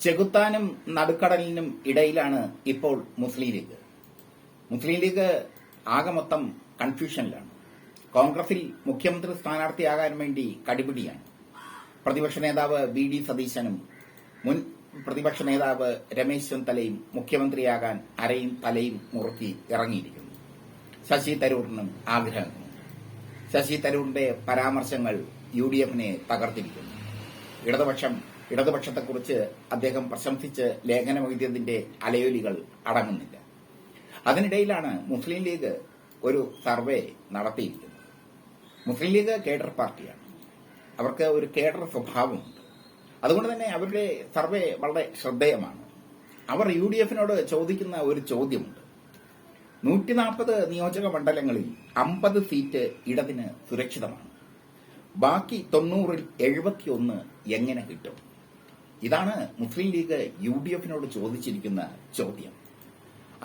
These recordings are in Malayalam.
ചെകുത്താനും നടുക്കടലിനും ഇടയിലാണ് ഇപ്പോൾ മുസ്ലിം ലീഗ്. മുസ്ലിം ലീഗ് ആകെ മൊത്തം കൺഫ്യൂഷനിലാണ്. കോൺഗ്രസിൽ മുഖ്യമന്ത്രി സ്ഥാനാർത്ഥിയാകാൻ വേണ്ടി കടിപിടിയാണ്. പ്രതിപക്ഷ നേതാവ് വി.ഡി. സതീശനും മുൻ പ്രതിപക്ഷ നേതാവ് രമേശ് ചെന്നിത്തലയും മുഖ്യമന്ത്രിയാകാൻ അരയും തലയും മുറുക്കി ഇറങ്ങിയിരിക്കുന്നു. ശശി തരൂരിനും ആഗ്രഹമുണ്ട്. ശശി തരൂരിന്റെ പരാമർശങ്ങൾ യു.ഡി.എഫിനെ തകർത്തിരിക്കുന്നു. ഇടതുപക്ഷത്തെക്കുറിച്ച് അദ്ദേഹം പ്രശംസിച്ച് ലേഖനം എഴുതിയതിന്റെ അലയൊലികൾ അടങ്ങുന്നില്ല. അതിനിടയിലാണ് മുസ്ലിം ലീഗ് ഒരു സർവേ നടത്തിയിരിക്കുന്നത്. മുസ്ലിം ലീഗ് കേഡർ പാർട്ടിയാണ്. അവർക്ക് ഒരു കേഡർ സ്വഭാവമുണ്ട്. അതുകൊണ്ട് തന്നെ അവരുടെ സർവേ വളരെ ശ്രദ്ധേയമാണ്. അവർ യു.ഡി.എഫിനോട് ചോദിക്കുന്ന ഒരു ചോദ്യമുണ്ട്. 140 നിയോജക മണ്ഡലങ്ങളിൽ 50 സീറ്റ് ഇടതിന് സുരക്ഷിതമാണ്. ബാക്കി 90-ൽ 71 എങ്ങനെ കിട്ടും? ഇതാണ് മുസ്ലിം ലീഗ് യു.ഡി.എഫിനോട് ചോദിച്ചിരിക്കുന്ന ചോദ്യം.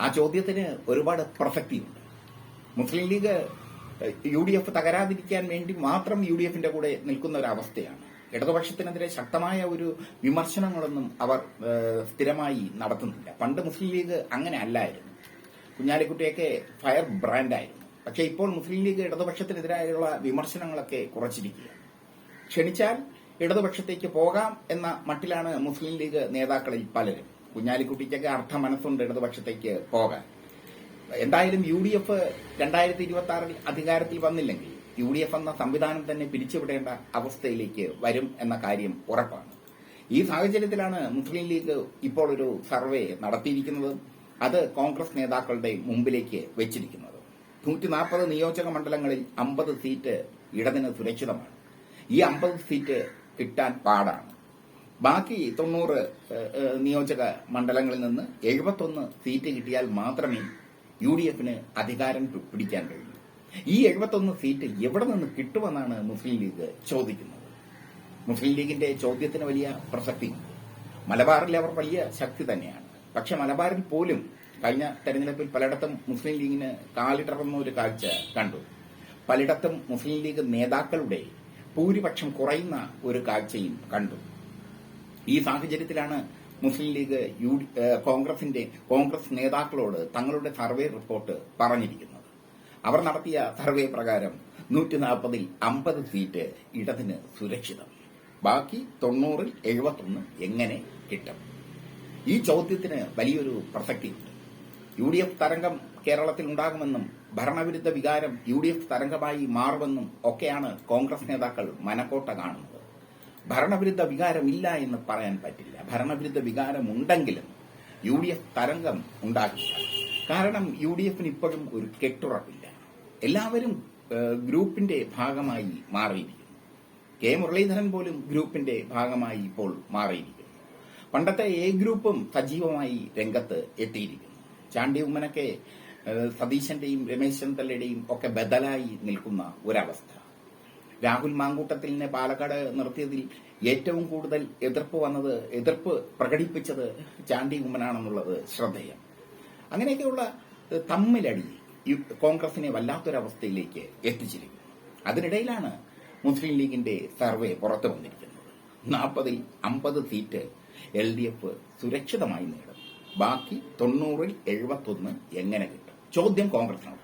ആ ചോദ്യത്തിന് ഒരുപാട് പ്രസക്തിയുണ്ട്. മുസ്ലിം ലീഗ് യു.ഡി.എഫ് തകരാതിരിക്കാൻ വേണ്ടി മാത്രം യു.ഡി.എഫിന്റെ കൂടെ നിൽക്കുന്ന ഒരു അവസ്ഥയാണ്. ഇടതുപക്ഷത്തിനെതിരെ ശക്തമായ ഒരു വിമർശനങ്ങളൊന്നും അവർ സ്ഥിരമായി നടത്തുന്നില്ല. പണ്ട് മുസ്ലിം ലീഗ് അങ്ങനെ അല്ലായിരുന്നു. കുഞ്ഞാലിക്കുട്ടിയൊക്കെ ഫയർ ബ്രാൻഡായിരുന്നു. പക്ഷേ ഇപ്പോൾ മുസ്ലിം ലീഗ് ഇടതുപക്ഷത്തിനെതിരായുള്ള വിമർശനങ്ങളൊക്കെ കുറച്ചിരിക്കുക. ക്ഷണിച്ചാൽ ഇടതുപക്ഷത്തേക്ക് പോകാം എന്ന മട്ടിലാണ് മുസ്ലിം ലീഗ് നേതാക്കളിൽ പലരും. കുഞ്ഞാലിക്കുട്ടിക്കൊക്കെ അർത്ഥ മനസ്സുണ്ട് ഇടതുപക്ഷത്തേക്ക് പോകാൻ. എന്തായാലും യു.ഡി.എഫ് 2026-ൽ അധികാരത്തിൽ വന്നില്ലെങ്കിൽ യു.ഡി.എഫ് എന്ന സംവിധാനം തന്നെ പിരിച്ചുവിടേണ്ട അവസ്ഥയിലേക്ക് വരും എന്ന കാര്യം ഉറപ്പാണ്. ഈ സാഹചര്യത്തിലാണ് മുസ്ലിം ലീഗ് ഇപ്പോൾ ഒരു സർവേ നടത്തിയിരിക്കുന്നത്. അത് കോൺഗ്രസ് നേതാക്കളുടെ മുമ്പിലേക്ക് വെച്ചിരിക്കുന്നത്. 140 നിയോജക മണ്ഡലങ്ങളിൽ 50 സീറ്റ് ഇടതിന് സുരക്ഷിതമാണ്. ഈ 50 സീറ്റ് കിട്ടാൻ പാടാണ്. ബാക്കി 90 നിയോജക മണ്ഡലങ്ങളിൽ നിന്ന് 71 സീറ്റ് കിട്ടിയാൽ മാത്രമേ യു.ഡി.എഫിന് അധികാരം പിടിക്കാൻ കഴിയൂ. ഈ 71 സീറ്റ് എവിടെ നിന്ന് കിട്ടുമെന്നാണ് മുസ്ലിം ലീഗ് ചോദിക്കുന്നത്. മുസ്ലിം ലീഗിന്റെ ചോദ്യത്തിന് വലിയ പ്രസക്തിയുണ്ട്. മലബാറിൽ അവർ വലിയ ശക്തി തന്നെയാണ്. പക്ഷെ മലബാറിൽ പോലും കഴിഞ്ഞ തെരഞ്ഞെടുപ്പിൽ പലയിടത്തും മുസ്ലിം ലീഗിന് കാലിടറുന്ന ഒരു കാഴ്ച കണ്ടു. പലയിടത്തും മുസ്ലിം ലീഗ് നേതാക്കളുടെ ഭൂരിപക്ഷം കുറയുന്ന ഒരു കാഴ്ചയും കണ്ടു. ഈ സാഹചര്യത്തിലാണ് മുസ്ലിം ലീഗ് കോൺഗ്രസ് നേതാക്കളോട് തങ്ങളുടെ സർവേ റിപ്പോർട്ട് പറഞ്ഞിരിക്കുന്നത്. അവർ നടത്തിയ സർവേ പ്രകാരം 140-ൽ 50 സീറ്റ് ഇടതിന് സുരക്ഷിതം. ബാക്കി 90-ൽ 71 എങ്ങനെ കിട്ടും? ഈ ചോദ്യത്തിന് വലിയൊരു പ്രസക്തിയുണ്ട്. യു.ഡി.എഫ് തരംഗം കേരളത്തിൽ ഉണ്ടാകുമെന്നും ഭരണവിരുദ്ധ വികാരം യു.ഡി.എഫ് തരംഗമായി മാറുമെന്നും ഒക്കെയാണ് കോൺഗ്രസ് നേതാക്കൾ മനക്കോട്ട കാണുന്നത്. ഭരണവിരുദ്ധ വികാരമില്ല എന്ന് പറയാൻ പറ്റില്ല. ഭരണവിരുദ്ധ വികാരമുണ്ടെങ്കിലും യു.ഡി.എഫ് തരംഗം ഉണ്ടാകില്ല. കാരണം യു.ഡി.എഫിന് ഇപ്പോഴും ഒരു കെട്ടുറപ്പില്ല. എല്ലാവരും ഗ്രൂപ്പിന്റെ ഭാഗമായി മാറിയിരിക്കുന്നു. കെ മുരളീധരൻ പോലും ഗ്രൂപ്പിന്റെ ഭാഗമായി ഇപ്പോൾ മാറിയിരിക്കുന്നു. പണ്ടത്തെ എ ഗ്രൂപ്പും സജീവമായി രംഗത്ത് എത്തിയിരിക്കുന്നു. ചാണ്ടി ഉമ്മനൊക്കെ സതീശന്റെയും രമേശ് ചെന്നിത്തലയുടെയും ഒക്കെ ബദലായി നിൽക്കുന്ന ഒരവസ്ഥ. രാഹുൽ മാങ്കൂട്ടത്തിലിനെ പാലക്കാട് നിർത്തിയതിൽ ഏറ്റവും കൂടുതൽ എതിർപ്പ് പ്രകടിപ്പിച്ചത് ചാണ്ടി ഉമ്മനാണെന്നുള്ളത് ശ്രദ്ധേയം. അങ്ങനെയൊക്കെയുള്ള തമ്മിലടി കോൺഗ്രസിനെ വല്ലാത്തൊരവസ്ഥയിലേക്ക് എത്തിച്ചിരിക്കുന്നു. അതിനിടയിലാണ് മുസ്ലിം ലീഗിന്റെ സർവേ പുറത്തു വന്നിരിക്കുന്നത്. 40-ൽ 50 സീറ്റ് എൽ.ഡി.എഫ് സുരക്ഷിതമായി നേടും. ബാക്കി 90-ൽ 71 എങ്ങനെ കിട്ടും? ചോദ്യം കോൺഗ്രസിനോട്.